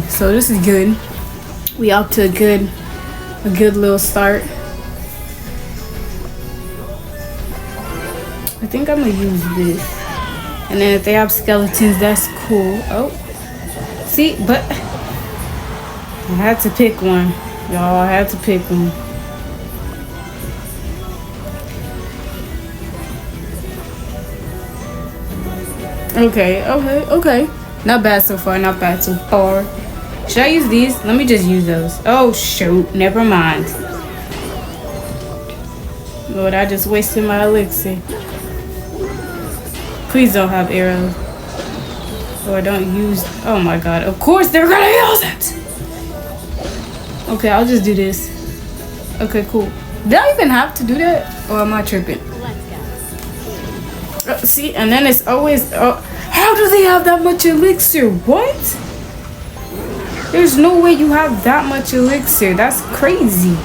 So this is good. We up to a good little start. I think I'm gonna use this. And then if they have skeletons, that's cool. Oh, see, but I had to pick one. Y'all, I had to pick one. Okay. Not bad so far, Should I use these? Let me just use those. Oh, shoot. Never mind. Lord, I just wasted my elixir. Please don't have arrows. Or don't use... Oh, my God. Of course they're gonna use it! Okay, I'll just do this. Okay, cool. Did I even have to do that? Or am I tripping? See, and then it's always... how do they have that much elixir? What? There's no way you have that much elixir. That's crazy.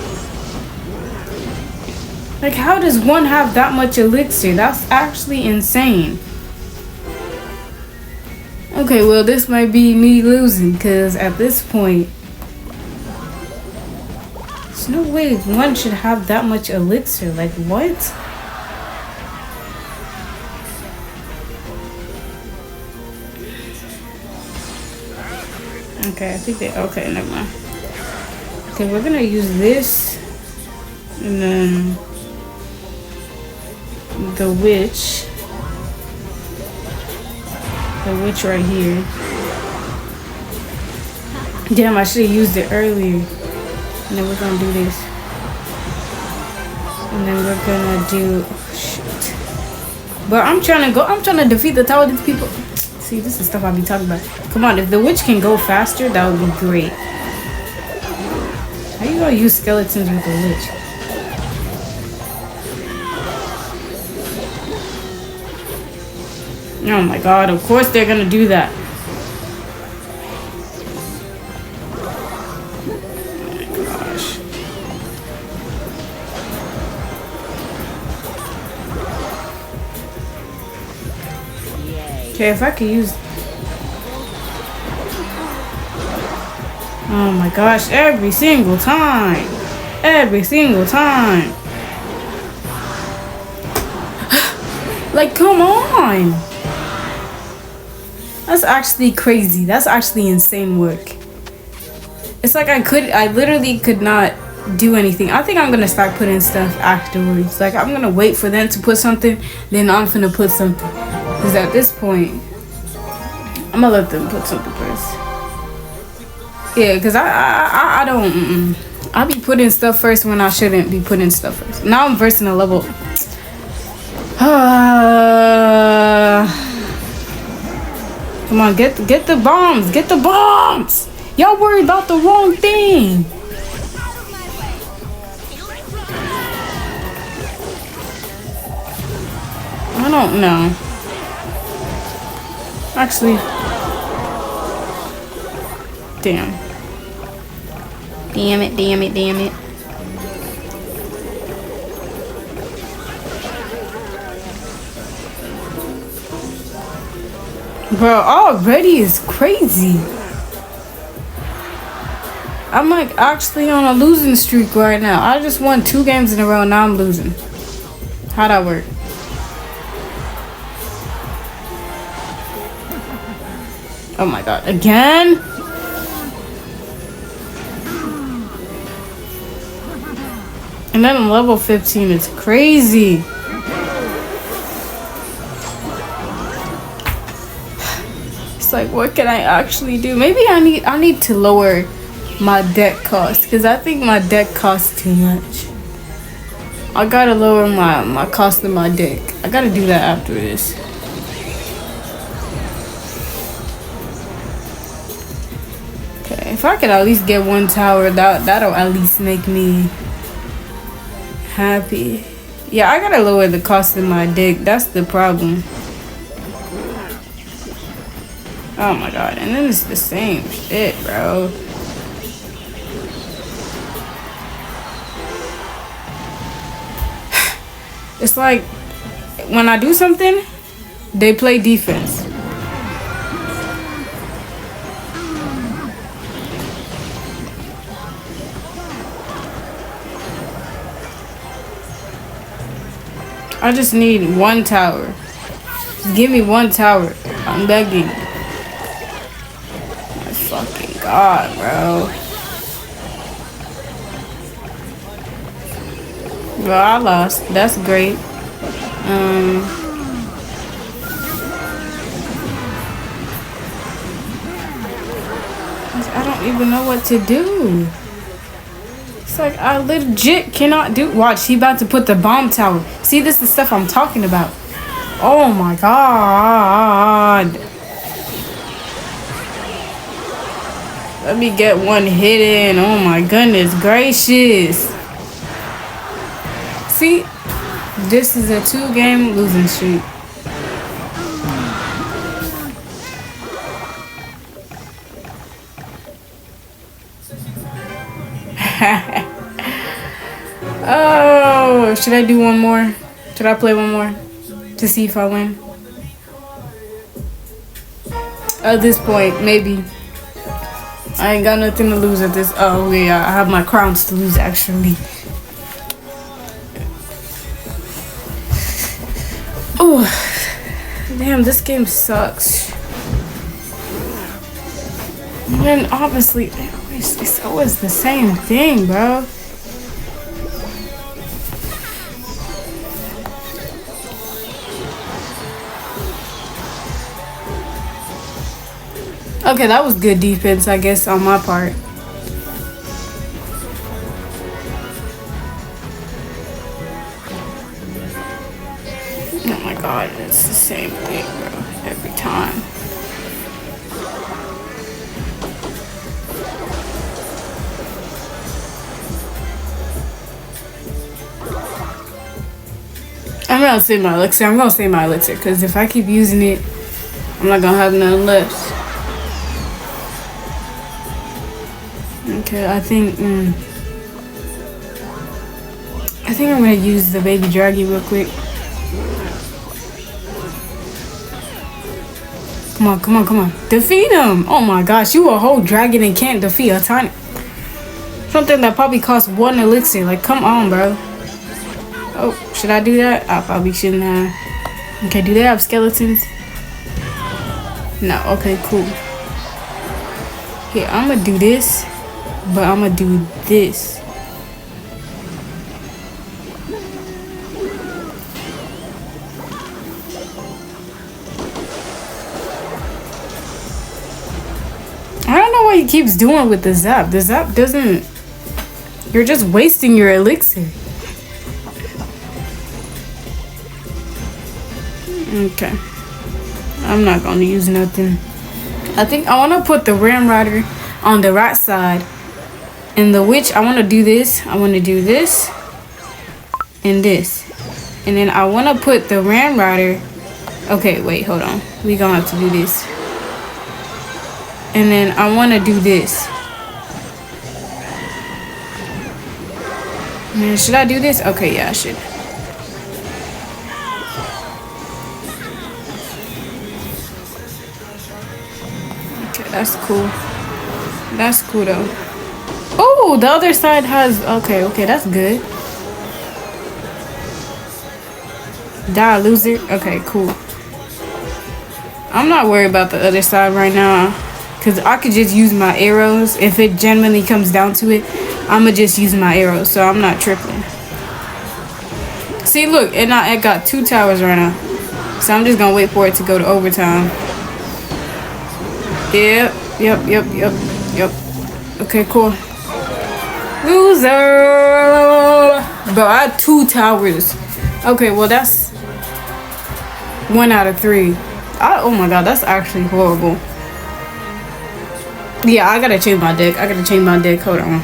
Like, how does one have that much elixir? That's actually insane. Okay, well, this might be me losing, because at this point, there's no way one should have that much elixir. Like, what? Okay, I think they... Okay, never mind. Okay, we're gonna use this. And then... The witch right here. Damn, I should have used it earlier. And then we're gonna do this. And then we're gonna do... Oh, shit. But I'm trying to defeat the tower of these people. See, this is stuff I be talking about. Come on, if the witch can go faster, that would be great. How you gonna use skeletons with the witch? Oh my God, of course they're gonna do that. Oh my gosh. Okay, if I could use... Oh my gosh, every single time. Like, come on. That's actually crazy. That's actually insane work. It's like I literally could not do anything. I think I'm gonna start putting stuff afterwards. Like, I'm gonna wait for them to put something, then I'm finna put something. Because at this point, I'm gonna let them put something first. Yeah, because I don't... I be putting stuff first when I shouldn't be putting stuff first. Now I'm versing a level... Come on, get the bombs. Get the bombs. Y'all worried about the wrong thing. I don't know. Actually, damn it. Bro, already is crazy. I'm like actually on a losing streak right now. I just won 2 games in a row, now I'm losing. How'd that work? Oh my God, again? And then I'm level 15, it's crazy. Like, what can I actually do? Maybe I need to lower my deck cost, because I think my deck costs too much. I gotta lower my cost of my deck. I gotta do that after this. Okay, if I could at least get 1 tower, that'll at least make me happy. Yeah, I gotta lower the cost of my deck. That's the problem. Oh my God, and then it's the same shit, bro. It's like, when I do something, they play defense. I just need one tower. Just give me one tower. I'm begging. My fucking god, bro. Well, I lost. That's great. I don't even know what to do. It's like I legit cannot do. Watch, he about to put the bomb tower. See, this is the stuff I'm talking about. Oh my god. Let me get one hit in. Oh my goodness gracious. See, this is a 2-game losing streak. Oh, should I do one more? Should I play one more to see if I win? At this point, maybe. I ain't got nothing to lose at this. Oh yeah, I have my crowns to lose actually. Oh, damn, this game sucks. And then obviously, it's always the same thing, bro. Okay, that was good defense, I guess, on my part. Oh my god, it's the same thing, bro. Every time. I'm gonna say my elixir. I'm gonna say my elixir, because if I keep using it, I'm not gonna have none left. Okay, I think I'm gonna use the baby draggy real quick. Come on, come on, come on. Defeat him! Oh my gosh, you a whole dragon and can't defeat a tiny... Something that probably costs 1 elixir. Like, come on, bro. Oh, should I do that? I probably shouldn't have. Okay, do they have skeletons? No, okay, cool. Here, I'm gonna do this. But I'm gonna do this. I don't know what he keeps doing with the zap. The zap doesn't... You're just wasting your elixir. Okay. I'm not gonna use nothing. I think I wanna put the Ram Rider on the right side. And the witch, I want to do this. I want to do this. And this. And then I want to put the Ram Rider. Okay, wait, hold on. We gonna have to do this. And then I want to do this. Man, should I do this? Okay, yeah, I should. Okay, that's cool. That's cool, though. Oh, the other side has... Okay, that's good. Die, loser. Okay, cool. I'm not worried about the other side right now. Because I could just use my arrows. If it genuinely comes down to it, I'm going to just use my arrows. So I'm not tripping. See, look. It got 2 towers right now. So I'm just going to wait for it to go to overtime. Yep. Okay, cool. Loser! Bro, I had 2 towers. Okay, well, that's 1 out of 3. Oh my god, that's actually horrible. Yeah, I gotta change my deck. Hold on.